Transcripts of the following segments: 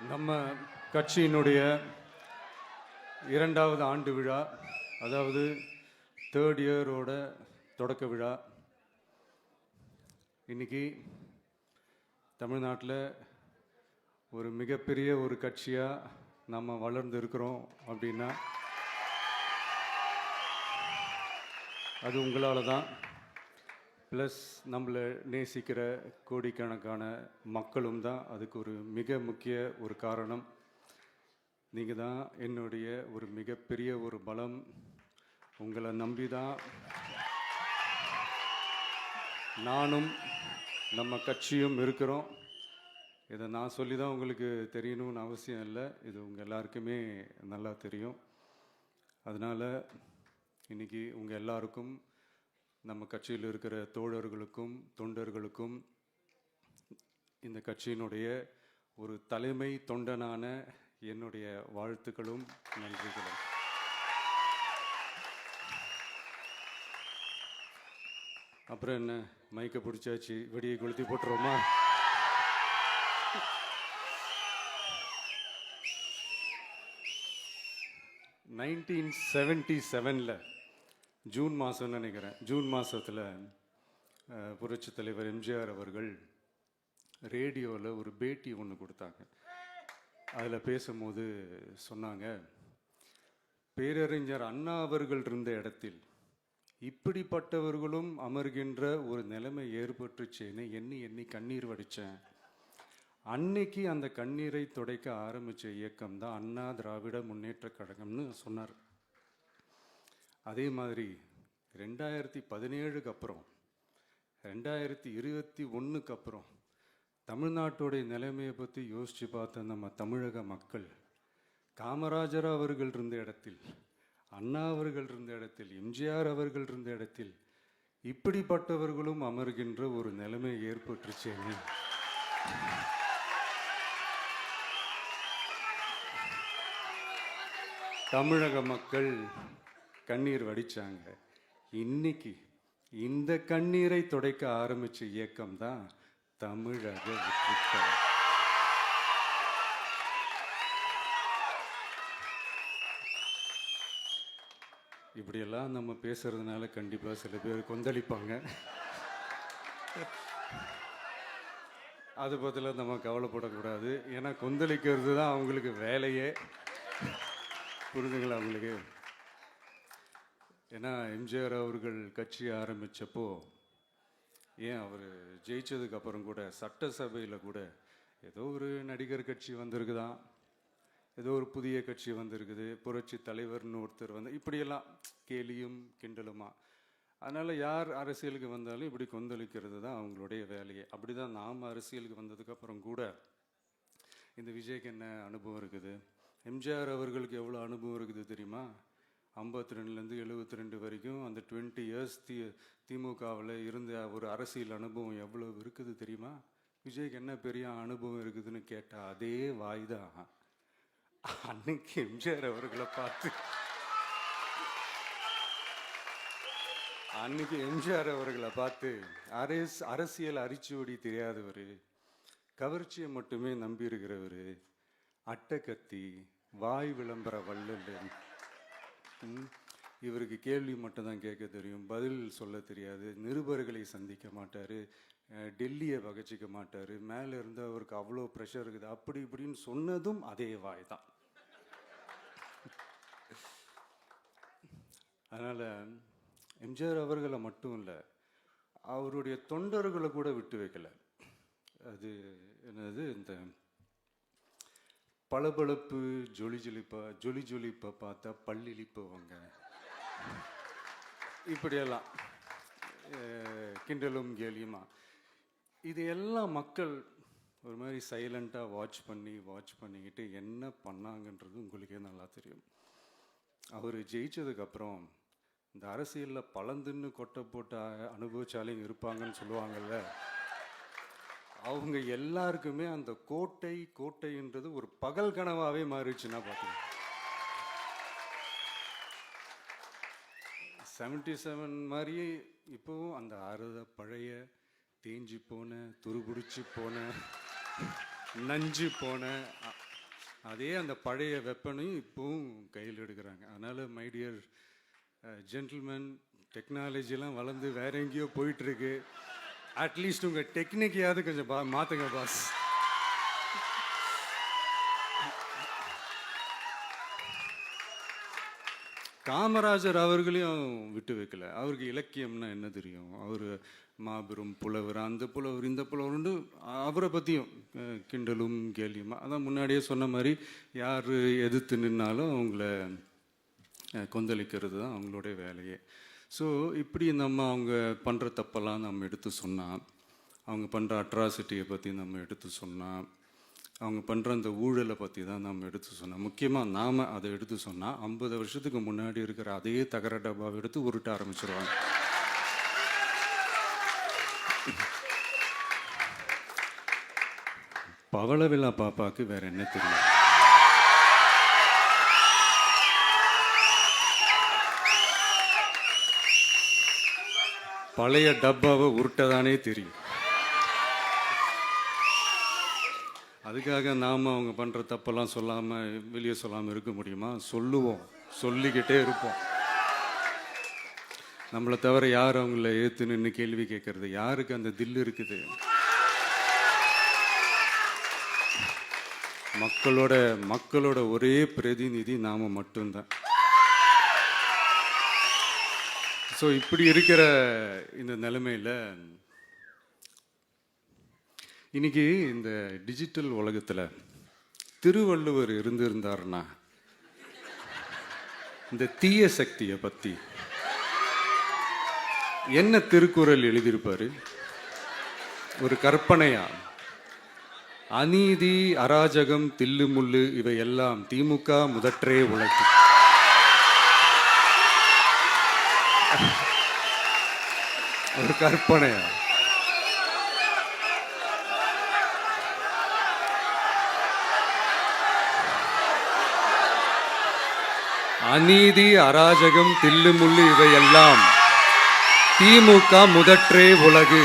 நம்ம கட்சியினுடைய 2வது ஆண்டு விழா, அதாவது 3rd இயரோட தொடக்க விழா இன்னைக்கு தமிழ்நாட்டில் ஒரு மிகப்பெரிய ஒரு கட்சியாக நம்ம வளர்ந்து இருக்கிறோம் அப்படின்னா அது உங்களால் தான். ப்ளஸ் நம்மளை நேசிக்கிற கோடிக்கணக்கான மக்களும் தான் அதுக்கு ஒரு மிக முக்கிய ஒரு காரணம். நீங்கள் தான் என்னுடைய ஒரு மிகப்பெரிய ஒரு பலம். உங்களை நம்பி தான் நானும் நம்ம கட்சியும் இருக்கிறோம். இதை நான் சொல்லி தான் உங்களுக்கு தெரியணும்னு அவசியம் இல்லை, இது உங்கள் எல்லாருக்குமே நல்லா தெரியும். அதனால் இன்றைக்கி உங்கள் எல்லாருக்கும், நம்ம கட்சியில் இருக்கிற தோழர்களுக்கும் தொண்டர்களுக்கும், இந்த கட்சியினுடைய ஒரு தலைமை தொண்டனான என்னுடைய வாழ்த்துக்களும் நன்றிகளும். அப்புறம் என்ன, மைக்க பிடிச்சாச்சு, வெடியை கொளுத்தி போட்டுருவோமா? (1977) ஜூன் மாதம்னு நினைக்கிறேன். ஜூன் மாதத்தில் புரட்சி தலைவர் எம்ஜிஆர் அவர்கள் ரேடியோவில் ஒரு பேட்டி ஒன்று கொடுத்தாங்க. அதில் பேசும்போது சொன்னாங்க, பேரறிஞர் அண்ணா அவர்கள் இருந்த இடத்தில் இப்படிப்பட்டவர்களும் அமர்கின்ற ஒரு நிலைமை ஏற்பட்டுச்சேன்னு எண்ணி எண்ணி கண்ணீர் வடித்தேன். அன்னைக்கு அந்த கண்ணீரை துடைக்க ஆரம்பித்த இயக்கம் தான் அண்ணா திராவிட முன்னேற்ற கழகம்னு சொன்னார். அதே மாதிரி 2017க்கு அப்புறம் 2021க்கு அப்புறம் தமிழ்நாட்டுடைய நிலைமையை பற்றி யோசித்து பார்த்த நம்ம தமிழக மக்கள், காமராஜர் அவர்கள் இருந்த இடத்தில், அண்ணா அவர்கள் இருந்த இடத்தில், எம்ஜிஆர் அவர்கள் இருந்த இடத்தில் இப்படிப்பட்டவர்களும் அமர்கின்ற ஒரு நிலைமை ஏற்பட்டுச்சேன்னு தமிழக மக்கள் கண்ணீர் வடித்தாங்க. இன்னைக்கு இந்த கண்ணீரை துடைக்க ஆரம்பித்த இயக்கம் தான் தமிழக வெற்றிக்கழகம். இப்படியெல்லாம் நம்ம பேசுறதுனால கண்டிப்பாக சில பேர் கொந்தளிப்பாங்க. அது பற்றில நம்ம கவலைப்படக்கூடாது. ஏன்னா கொந்தளிக்கிறது தான் அவங்களுக்கு வேலையே. புரிஞ்சுங்களா அவங்களுக்கு? ஏன்னா எம்ஜிஆர் அவர்கள் கட்சி ஆரம்பித்தப்போ, ஏன் அவர் ஜெயிச்சதுக்கப்புறம் கூட சட்டசபையில் கூட ஏதோ ஒரு நடிகர் கட்சி வந்திருக்குதான், ஏதோ ஒரு புதிய கட்சி வந்திருக்குது, புரட்சி தலைவர்னு ஒருத்தர் வந்து, இப்படியெல்லாம் கேலியும் கிண்டலுமா. அதனால் யார் அரசியலுக்கு வந்தாலும் இப்படி கொந்தளிக்கிறது தான் அவங்களுடைய வேலையே. அப்படி தான் நாம் அரசியலுக்கு வந்ததுக்கப்புறம் கூட இந்த விஜய்க்கு என்ன அனுபவம் இருக்குது, எம்ஜிஆர் அவர்களுக்கு எவ்வளோ அனுபவம் இருக்குது தெரியுமா? 52லேருந்து 72 வரைக்கும் அந்த 20 இயர்ஸ் திமுகவில் இருந்த ஒரு அரசியல் அனுபவம் எவ்வளோ இருக்குது தெரியுமா? விஜய்க்கு என்ன பெரிய அனுபவம் இருக்குதுன்னு கேட்டால் அதே வாய் தான் அன்னைக்கு எம்ஜிஆர் அவர்களை பார்த்து, அன்னைக்கு எம்ஜிஆர் அவர்களை பார்த்து, அரசியல் அரிச்சுவடி தெரியாதவர், கவர்ச்சியை மட்டுமே நம்பி இருக்கிறவர், அட்டைக்கத்தி, வாய் விளம்பர வள்ளல், இவருக்கு கேள்வி மட்டும்தான் கேட்க தெரியும், பதில் சொல்ல தெரியாது, நிருபர்களை சந்திக்க மாட்டார், டெல்லியை வகச்சிக்க மாட்டார், மேலே இருந்து அவருக்கு அவ்வளோ ப்ரெஷர் இருக்குது, அப்படி இப்படின்னு சொன்னதும் அதே வாய் தான். அதனால் எம்ஜிஆர் அவர்களை மட்டும் இல்லை, அவருடைய தொண்டர்களை கூட விட்டு வைக்கலை. அது என்னது, இந்த பளபளப்பு ஜொலி ஜொலிப்பை பார்த்தா பல்லிழிப்பவங்க, இப்படியெல்லாம் கிண்டலும் கேலியுமா. இது எல்லாம் மக்கள் ஒரு மாதிரி சைலண்ட்டாக வாட்ச் பண்ணிக்கிட்டு என்ன பண்ணாங்கன்றது உங்களுக்கே நல்லா தெரியும். அவர் ஜெயிச்சதுக்கப்புறம் இந்த அரசியலில் பழந்துன்னு கொட்டை போட்ட அனுபவிச்சாலையும் இருப்பாங்கன்னு சொல்லுவாங்கள்ல, அவங்க எல்லாருக்குமே அந்த கோட்டைன்றது ஒரு பகல் கனவாகவே மாறிடுச்சுன்னா பார்த்துங்க. 77 மாதிரியே இப்போவும் அந்த பழைய தேஞ்சி போன, துருபிடிச்சி போன, நஞ்சு போன அதே அந்த பழைய வெப்பனையும் இப்போவும் கையில் எடுக்கிறாங்க. அதனால் மை டியர் ஜென்டில்மேன், டெக்னாலஜிலாம் வளர்ந்து வேற எங்கேயோ போயிட்டுருக்கு. அட்லீஸ்ட் உங்கள் டெக்னிக்கையாவது கொஞ்சம் மாற்றுங்க பாஸ். காமராஜர் அவர்களையும் விட்டு வைக்கல. அவருக்கு இலக்கியம்னா என்ன தெரியும்? அவர் மாபெரும் புலவர், அந்த புலவர் இந்த புலவர்னு அவரை பற்றியும் கிண்டலும் கேலியுமா. அதான் முன்னாடியே சொன்ன மாதிரி யார் எதிர்த்து நின்னாலும் அவங்கள கொந்தளிக்கிறது தான் அவங்களுடைய வேலையே. ஸோ இப்படி அவங்க பண்ணுற தப்பெல்லாம் நம்ம எடுத்து சொன்னால், அவங்க பண்ணுற அட்ராசிட்டியை பற்றி நம்ம எடுத்து சொன்னால், அவங்க பண்ணுற அந்த ஊழலை பற்றி தான் நம்ம எடுத்து சொன்னோம். முக்கியமாக நாம் அதை எடுத்து சொன்னால் 50 வருஷத்துக்கு முன்னாடி இருக்கிற அதே தகர டப்பாவை எடுத்து உருட்ட ஆரம்பிச்சிருவாங்க. பவளவிழா பாப்பாவுக்கு வேற என்ன தெரியும்? பழைய டப்பாவை உருட்டதானே தெரியும். அதுக்காக நாம் அவங்க பண்ணுற தப்பெல்லாம் சொல்லாமல் வெளியே சொல்லாமல் இருக்க முடியுமா? சொல்லுவோம், சொல்லிக்கிட்டே இருப்போம். நம்மளை தவிர யார் அவங்கள ஏற்று நின்று கேள்வி கேட்கறது? யாருக்கு அந்த தில் இருக்குது? மக்களோட ஒரே பிரதிநிதி நாம் மட்டும்தான். ஸோ இப்படி இருக்கிற இந்த நிலைமையில் இன்னைக்கு இந்த டிஜிட்டல் உலகத்தில் திருவள்ளுவர் இருந்திருந்தாருன்னா இந்த தீய சக்தியை பற்றி என்ன திருக்குறள் எழுதியிருப்பாரு? ஒரு கற்பனையா, அநீதி, அராஜகம், தில்லுமுள்ளு இவை எல்லாம் திமுக முதற்றே உலகு. ஒரு கற்பனையா? அநீதி, அராஜகம், தில்லுமுள்ளு இவையெல்லாம் திமுக முதற்றே உலகு.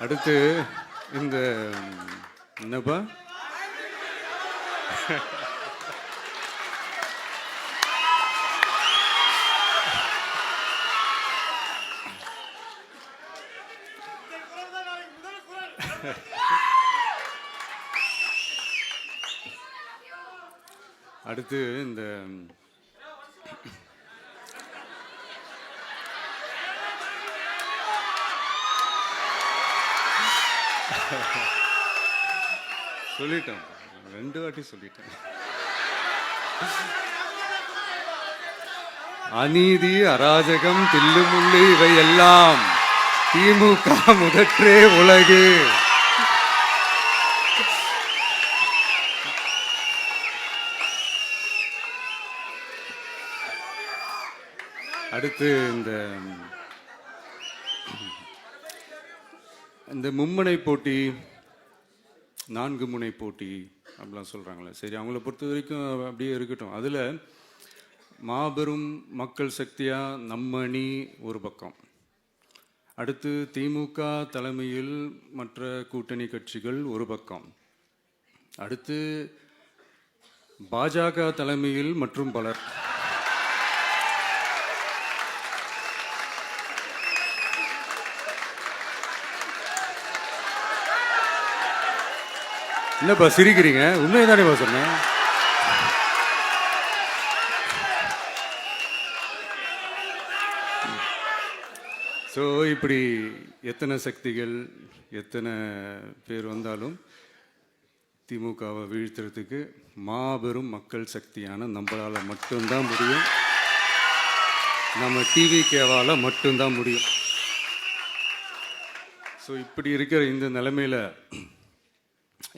அடுத்து இந்த என்னப்பா அடுத்து இந்த சொல்லிட்டேன், 2 வாட்டி சொல்லிட்டேன். அநீதி, அராஜகம், தில்லுமுள்ளு இவை எல்லாம் திமுக முதற்றே உலகு. அடுத்து இந்த மும்முனை போட்டி, 4 முனை போட்டி அப்படிலாம் சொல்கிறாங்களே, சரி அவங்கள பொறுத்த வரைக்கும் அப்படியே இருக்கட்டும். அதில் மாபெரும் மக்கள் சக்தியாக நம்ம அணி ஒரு பக்கம், அடுத்து திமுக தலைமையில் மற்ற கூட்டணி கட்சிகள் ஒரு பக்கம், அடுத்து பாஜக தலைமையில் மற்றும் பலர். என்னப்பா சிரிக்கிறீங்க? உண்மையை தானேப்பா சொன்னேன். ஸோ இப்படி எத்தனை சக்திகள் எத்தனை பேர் வந்தாலும் திமுகவை வீழ்த்துறதுக்கு மாபெரும் மக்கள் சக்தியான நம்மளால் மட்டும்தான் முடியும். நம்ம டிவிகேவால் மட்டும்தான் முடியும். ஸோ இப்படி இருக்கிற இந்த நிலைமையில்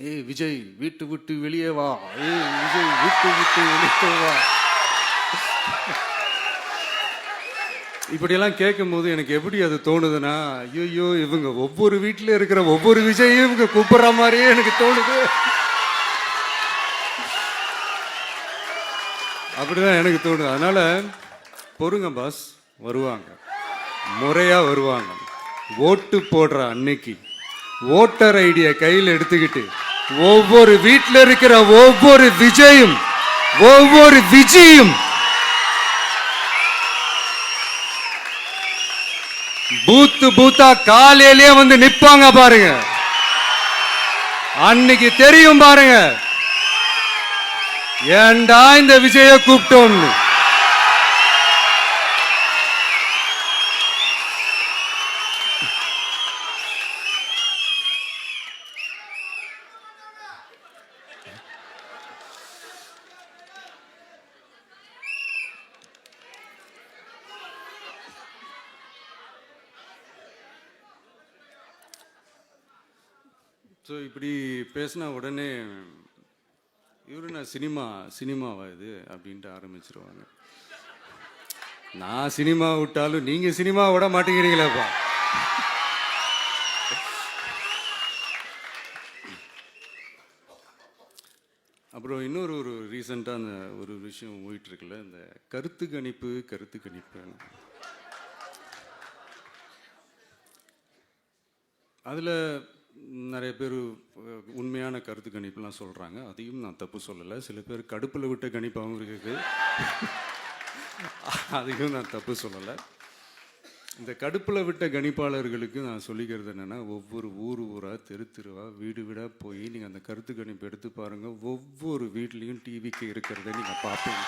ஏய் விஜய் வீட்டு விட்டு வெளியே வா, ஏய் விஜய் வீட்டு விட்டு வெளியே வா, இப்படியெல்லாம் கேட்கும் போது எனக்கு எப்படி அது தோணுதுன்னா, ஐயோ இவங்க ஒவ்வொரு வீட்டில் இருக்கிற ஒவ்வொரு விஜயும் இவங்க கூப்பிடுற மாதிரியே எனக்கு தோணுது. அப்படிதான் எனக்கு தோணுது. அதனால பொறுங்க பாஸ், வருவாங்க முறையா வருவாங்க. ஓட்டு போடுற அன்னைக்கு ஓட்டர் ஐடியை கையில் எடுத்துக்கிட்டு ஒவ்வொரு வீட்டில் இருக்கிற ஒவ்வொரு விஜயும் பூத்தா காலையிலேயே வந்து நிப்பாங்க பாருங்க. அன்னைக்கு தெரியும் பாருங்க, ஏண்டா இந்த விஜய கூப்பிட்டோம்னு. ஸோ இப்படி பேசினா உடனே இவரு நான் சினிமாவா இது அப்படின்ட்டு ஆரம்பிச்சிருவாங்க. நான் சினிமா விட்டாலும் நீங்கள் சினிமா விட மாட்டேங்கிறீங்களேப்பா. அப்புறம் இன்னொரு ரீசெண்டாக அந்த ஒரு விஷயம் போயிட்டு இருக்குல்ல, இந்த கருத்து கணிப்பு அதில் நிறைய பேர் உண்மையான கருத்து கணிப்புலாம் சொல்கிறாங்க. அதையும் நான் தப்பு சொல்லலை. சில பேர் கடுப்பில் விட்ட கணிப்பாகவும் இருக்குது, அதையும் நான் தப்பு சொல்லலை. இந்த கடுப்பில் விட்ட கணிப்பாளர்களுக்கு நான் சொல்லிக்கிறது என்னென்னா, ஒவ்வொரு ஊராக தெருவாக வீடாக போய் நீங்கள் அந்த கருத்து கணிப்பு எடுத்து பாருங்கள். ஒவ்வொரு வீட்லேயும் டிவிக்கு இருக்கிறத நீங்கள் பார்ப்பீங்க.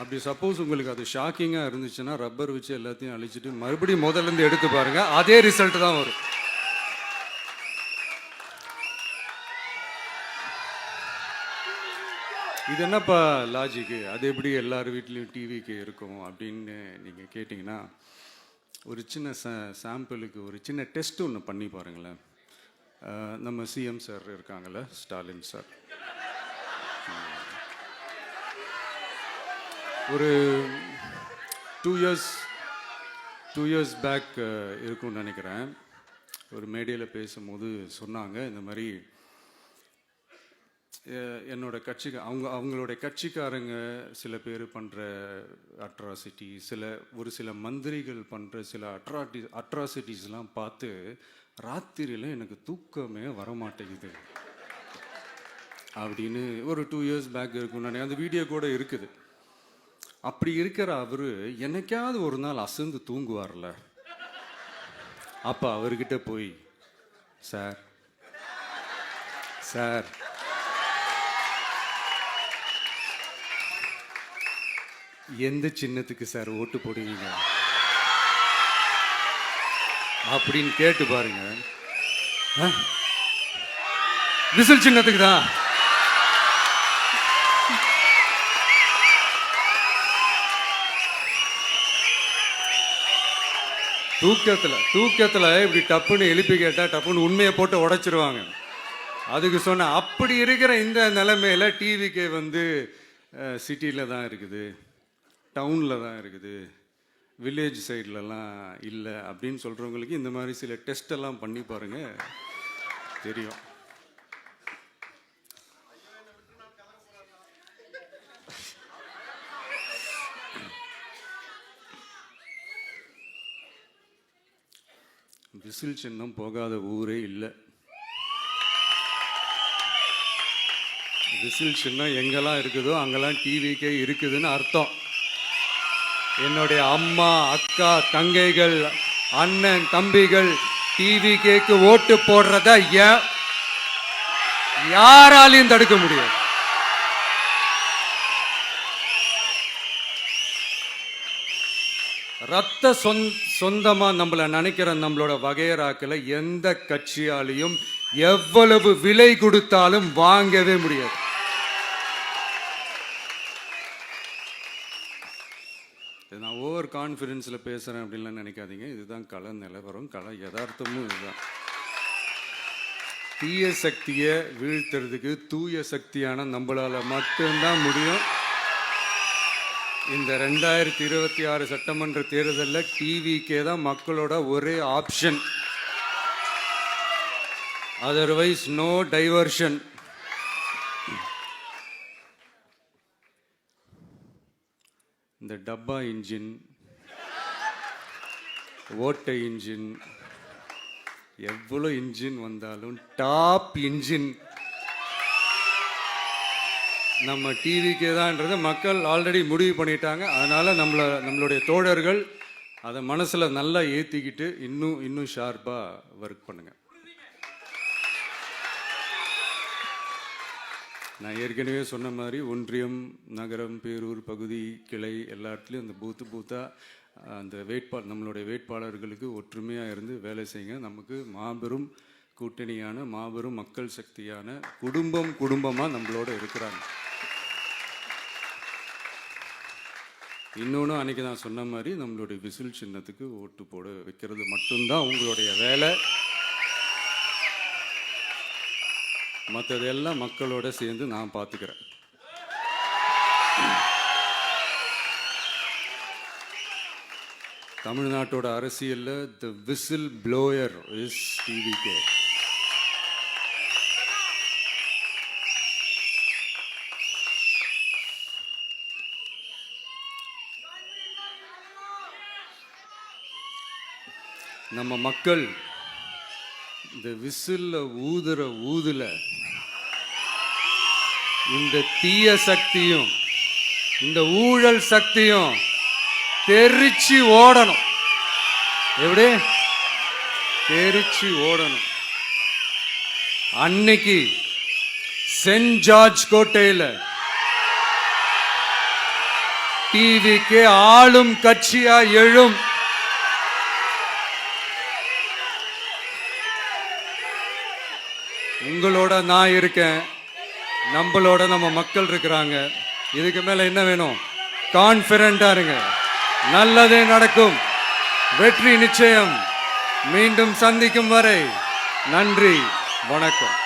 அப்படி சப்போஸ் உங்களுக்கு அது ஷாக்கிங்காக இருந்துச்சுன்னா ரப்பர் வச்சு எல்லாத்தையும் அழிச்சிட்டு மறுபடியும் முதல்லேருந்து எடுத்து பாருங்கள், அதே ரிசல்ட் தான் வரும். இது என்னப்பா லாஜிக்கு, அது எப்படி எல்லார் வீட்லேயும் டிவிக்கு இருக்கும் அப்படின்னு நீங்கள் கேட்டிங்கன்னா, ஒரு சின்ன சாம்பிளுக்கு ஒரு சின்ன டெஸ்ட் ஒன்று பண்ணி பாருங்களேன். நம்ம சிஎம் சார் இருக்காங்கள்ல, ஸ்டாலின் சார், ஒரு 2 இயர்ஸ் பேக் இருக்கும்னு நினைக்கிறேன். ஒரு மேடையில் பேசும்போது சொன்னாங்க, இந்த மாதிரி என்னோட கட்சிக்கு அவங்களோட கட்சிக்காரங்க சில பேர் பண்ணுற அட்ராசிட்டி, ஒரு சில மந்திரிகள் பண்ணுற சில அட்ராசிட்டிஸ்லாம் பார்த்து ராத்திரியில் எனக்கு தூக்கமே வரமாட்டேங்குது அப்படின்னு ஒரு 2 இயர்ஸ் பேக் இருக்கும்னு நினைக்கிறேன். அந்த வீடியோ கூட இருக்குது. அப்படி இருக்கிற அவரு என்னைக்காவது ஒரு நாள் அசந்து தூங்குவார்ல, அப்ப அவர்கிட்ட போய், சார் எந்த சின்னத்துக்கு சார் ஓட்டு போடுவீங்க அப்படின்னு கேட்டு பாருங்க. விசில் சின்னத்துக்கு தான். தூக்கத்தில் இப்படி டப்புன்னு எழுப்பி கேட்டால் டப்புன்னு உண்மையை போட்டு உடைச்சிருவாங்க. அதுக்கு சொன்ன அப்படி இருக்கிற இந்த நிலைமையில டிவிக்கு வந்து சிட்டியில் தான் இருக்குது, டவுனில் தான் இருக்குது, வில்லேஜ் சைட்லலாம் இல்லை அப்படின்னு சொல்கிறவங்களுக்கு இந்த மாதிரி சில டெஸ்ட் எல்லாம் பண்ணி பாருங்க, தெரியும். விசில் சின்னம் போகாத ஊரே இல்லை. விசில் சின்னம் எங்கெல்லாம் இருக்குதோ அங்கெல்லாம் டிவிக்கே இருக்குதுன்னு அர்த்தம். என்னுடைய அம்மா, அக்கா, தங்கைகள், அண்ணன், தம்பிகள் டிவிக்கு ஓட்டு போடுறத யாராலையும் தடுக்க முடியாது. ரத்த சொந்தமா நம்மள நினைக்கிற நம்மளோட வகையராக்களை எந்த கட்சியாலையும் எவ்வளவு விலை கொடுத்தாலும் வாங்கவே முடியாது. நான் ஓவர் கான்ஃபிடென்ஸ்ல பேசுறேன் அப்படின்லாம் நினைக்காதீங்க. இதுதான் கள நிலவரம், கள யதார்த்தமும் இதுதான். தீய சக்தியை வீழ்த்துறதுக்கு தூய சக்தியான நம்மளால மட்டும்தான் முடியும். இந்த 2026 சட்டமன்ற தேர்தலில் டிவிக்கே தான் மக்களோட ஒரே ஆப்ஷன். Otherwise no diversion. டப்பா இன்ஜின், ஓட்டை இன்ஜின், எவ்வளோ இன்ஜின் வந்தாலும் டாப் இன்ஜின் நம்ம டிவிக்கே தான்ன்றதை மக்கள் ஆல்ரெடி முடிவு பண்ணிட்டாங்க. அதனால் நம்மளுடைய தோழர்கள் அதை மனசில் நல்லா ஏற்றிக்கிட்டு இன்னும் ஷார்ப்பாக ஒர்க் பண்ணுங்கள். நான் ஏற்கனவே சொன்ன மாதிரி ஒன்றியம், நகரம், பேரூர், பகுதி, கிளை எல்லா இடத்துலையும் அந்த பூத்தாக அந்த நம்மளுடைய வேட்பாளர்களுக்கு ஒற்றுமையாக இருந்து வேலை செய்யுங்க. நமக்கு மாபெரும் கூட்டணியான மாபெரும் மக்கள் சக்தியான குடும்பமாக நம்மளோட இருக்கிறாங்க. இன்னொன்று அன்றைக்கி நான் சொன்ன மாதிரி நம்மளுடைய விசில் சின்னத்துக்கு ஓட்டு போட வைக்கிறது மட்டும்தான் உங்களுடைய வேலை. மற்றதெல்லாம் மக்களோட சேர்ந்து நான் பார்த்துக்கிறேன். தமிழ்நாட்டோட அரசியலில் தி விசில் ப்ளோயர் இஸ் டிவிகே. நம்ம மக்கள் இந்த விசில்ல ஊதுல இந்த தீய சக்தியும் இந்த ஊழல் சக்தியும் தெரிச்சு ஓடணும். எப்படி தெரிச்சு ஓடணும்? அன்னைக்கு சென்ட் ஜார்ஜ் கோட்டையில் டிவிக்கு ஆளும் கட்சியா எழும். உங்களோட நான் இருக்கேன், நம்மளோட நம்ம மக்கள் இருக்கிறாங்க. இதுக்கு மேல என்ன வேணும்? கான்ஃபிடென்ட்டா இருங்க, நல்லதே நடக்கும், வெற்றி நிச்சயம். மீண்டும் சந்திக்கும் வரை நன்றி, வணக்கம்.